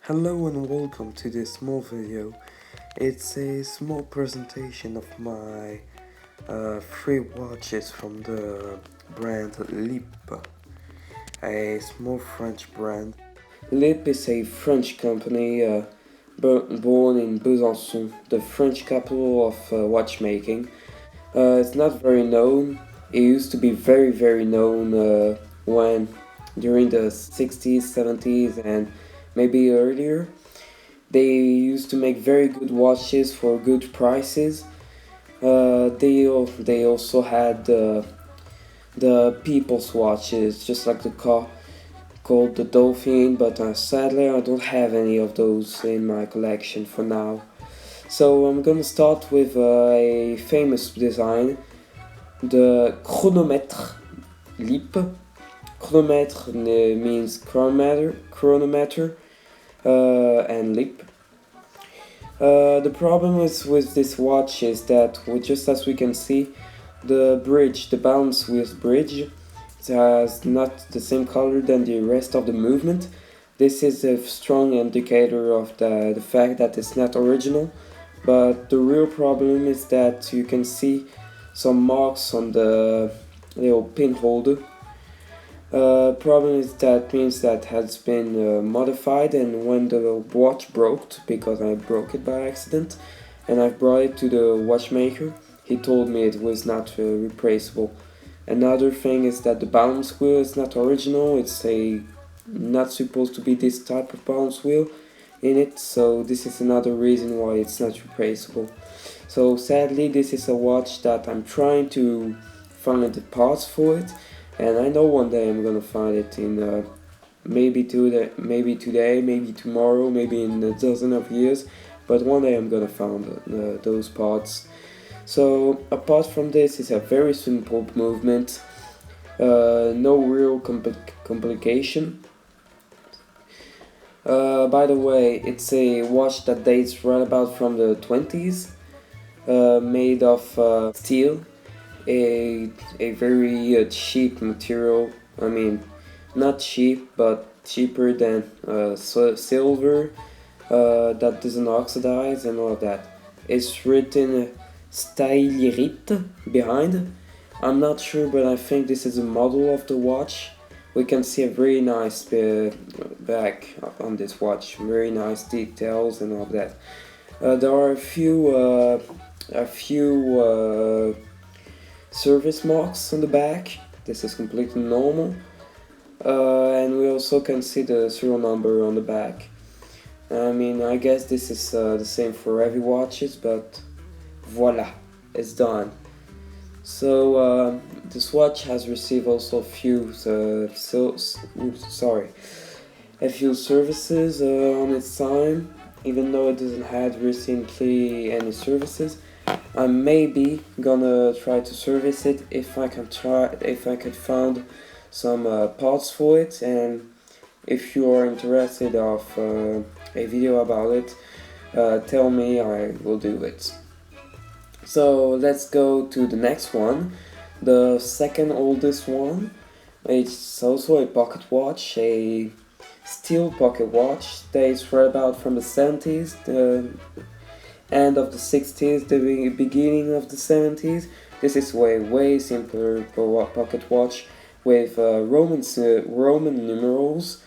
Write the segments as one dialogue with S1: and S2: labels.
S1: Hello and welcome to this small video. It's a small presentation of my free watches from the brand Lip, a small French brand. Lip is a French company born in Besançon, the French capital of watchmaking. It's not very known. It used to be very known when during the 60s, 70s, and maybe earlier. They used to make very good watches for good prices. They also had the people's watches, just like the car called the Dolphin, but sadly I don't have any of those in my collection for now. So I'm gonna start with a famous design, the chronomètre Lip. Chronomètre means chronometer, and Lip. The problem with this watch is that, just as we can see, the balance wheel bridge, has not the same color than the rest of the movement. This is a strong indicator of the fact that it's not original, but the real problem is that you can see some marks on the little pin holder. Problem is that means that has been modified, and when the watch broke, because I broke it by accident, and I brought it to the watchmaker, he told me it was not replaceable. Another thing is that the balance wheel is not original. It's a not supposed to be this type of balance wheel in it, so this is another reason why it's not replaceable. So sadly, this is a watch that I'm trying to find the parts for it, and I know one day I'm gonna find it in maybe today, maybe tomorrow, maybe in a dozen of years, but one day I'm gonna find those parts. So apart from this, it's a very simple movement, no real complication. By the way, it's a watch that dates right about from the 20s, made of steel, a very cheap material. I mean, not cheap, but cheaper than silver, that doesn't oxidize and all of that. It's written Stylerite behind. I'm not sure, but I think this is a model of the watch. We can see a very nice back on this watch, very nice details and all of that. There are a few service marks on the back. This is completely normal, and we also can see the serial number on the back. I mean, I guess this is the same for every watches, but voila, it's done. So this watch has received also a few a few services on its time, even though it doesn't have recently any services. I'm maybe gonna try to service it if I could find some parts for it, and if you are interested of a video about it, tell me, I will do it. So let's go to the next one, the second oldest one. It's also a pocket watch, a steel pocket watch, dates right about from the 70s, the end of the 60s, the beginning of the 70s. This is way simpler pocket watch with Roman numerals,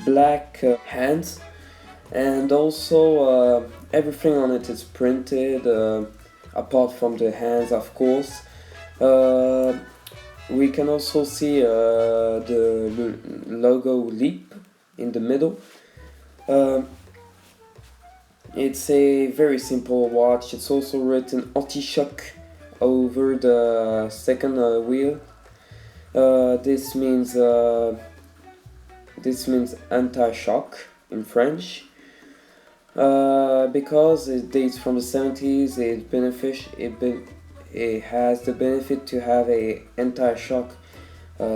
S1: black hands, and also everything on it is printed, apart from the hands, of course. We can also see the logo Lip in the middle. It's a very simple watch. It's also written anti-shock over the second wheel. This means anti-shock in French. Because it dates from the 70s, it has the benefit to have a anti-shock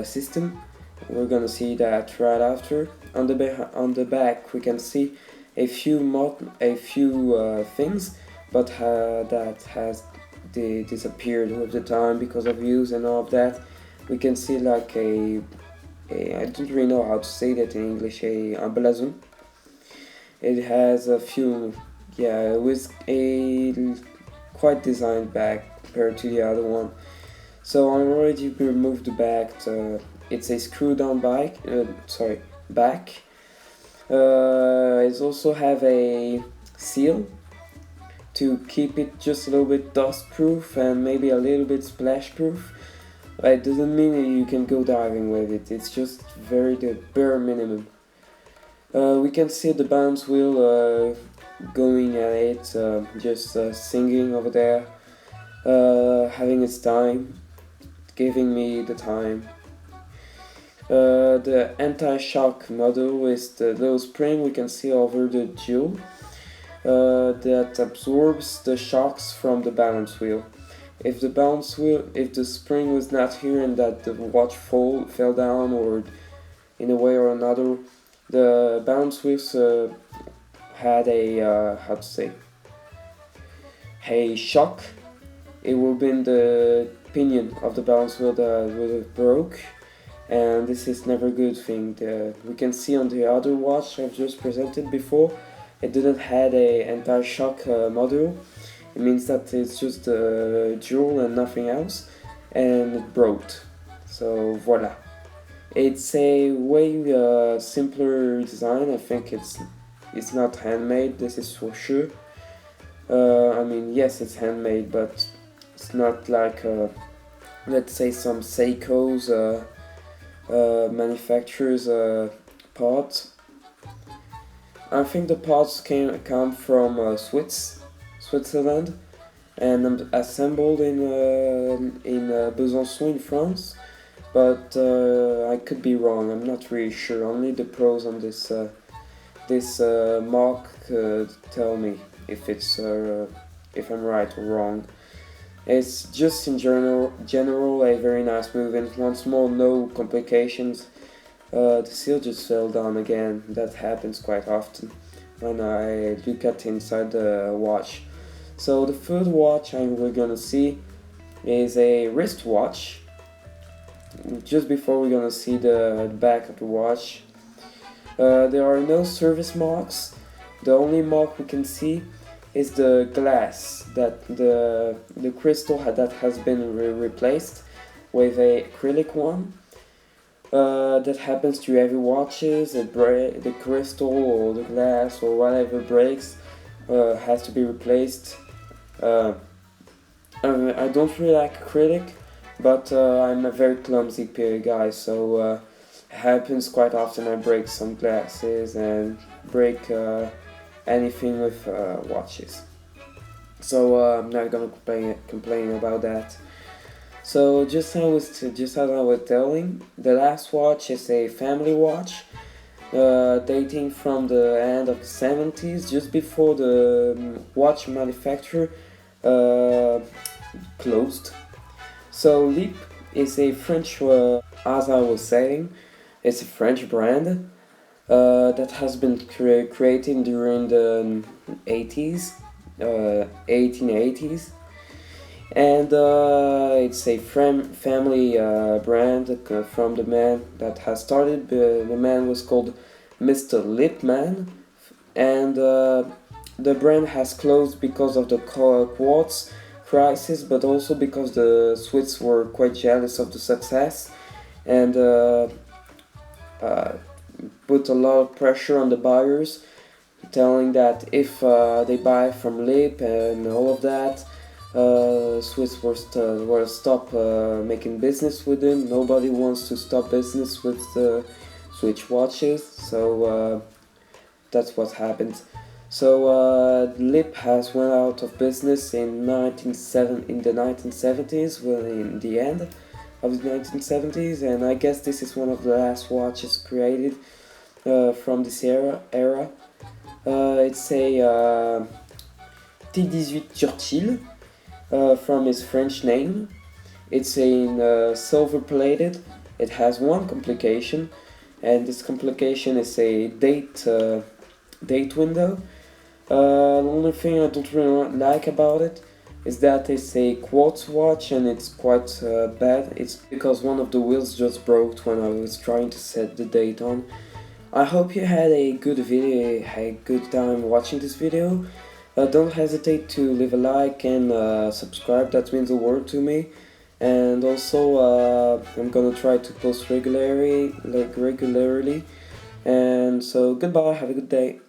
S1: system. We're gonna see that right after. On the back, we can see a few things, but that has disappeared with the time because of use and all of that. We can see like I don't really know how to say that in English, a blason. It has a few, yeah, with a quite designed back compared to the other one. So I already removed the back. It's a screw down back. It also have a seal to keep it just a little bit dust proof and maybe a little bit splash proof. It doesn't mean that you can go diving with it, it's just the bare minimum. We can see the balance wheel going at it, just singing over there, having its time, giving me the time. The anti-shock model is the little spring we can see over the jewel that absorbs the shocks from the balance wheel. If the spring was not here and that the watch fell down or in a way or another, the balance wheels had a a shock. It would have been the pinion of the balance wheel that would have broke, and this is never a good thing. We can see on the other watch I've just presented before, it didn't have a anti-shock module. It means that it's just a jewel and nothing else, and it broke. So voila. It's a way simpler design. I think it's not handmade. This is for sure. I mean, yes, it's handmade, but it's not like let's say some Seiko's manufacturers parts. I think the parts come from Switzerland, and assembled in Besançon in France. But I could be wrong. I'm not really sure. Only the pros on this mark tell me if if I'm right or wrong. It's just in general a very nice movement. Once more, no complications. The seal just fell down again. That happens quite often when I look at inside the watch. So the third watch we're gonna see is a wristwatch. Just before we're gonna see the back of the watch, there are no service marks. The only mark we can see is the glass that the crystal that has been replaced with a acrylic one. That happens to every watches. The crystal or the glass or whatever breaks has to be replaced. I don't really like acrylic, but I'm a very clumsy guy, so it happens quite often. I break some glasses and break anything with watches. So I'm not gonna complain about that. So just as I was telling, the last watch is a family watch, dating from the end of the 70s, just before the watch manufacturer closed. So LIP is a French, as I was saying, it's a French brand that has been created during the 80s, 1880s. And it's a family brand from the man that has started. The man was called Mr. Lippmann, and the brand has closed because of the quartz crisis, but also because the Swiss were quite jealous of the success and put a lot of pressure on the buyers, telling that if they buy from Lip and all of that, Swiss were stop making business with them. Nobody wants to stop business with the Switch watches, so that's what happened. So Lip has went out of business in the 1970s, well, in the end of the 1970s, and I guess this is one of the last watches created from this era. It's a T18 Churchill. From its French name. It's in silver plated. It has one complication, and this complication is a date window. The only thing I don't really like about it is that it's a quartz watch and it's quite bad. It's because one of the wheels just broke when I was trying to set the date on. I hope you had a good video, a good time watching this video. Don't hesitate to leave a like and subscribe, that means the world to me. And also, I'm gonna try to post regularly, and so goodbye, have a good day.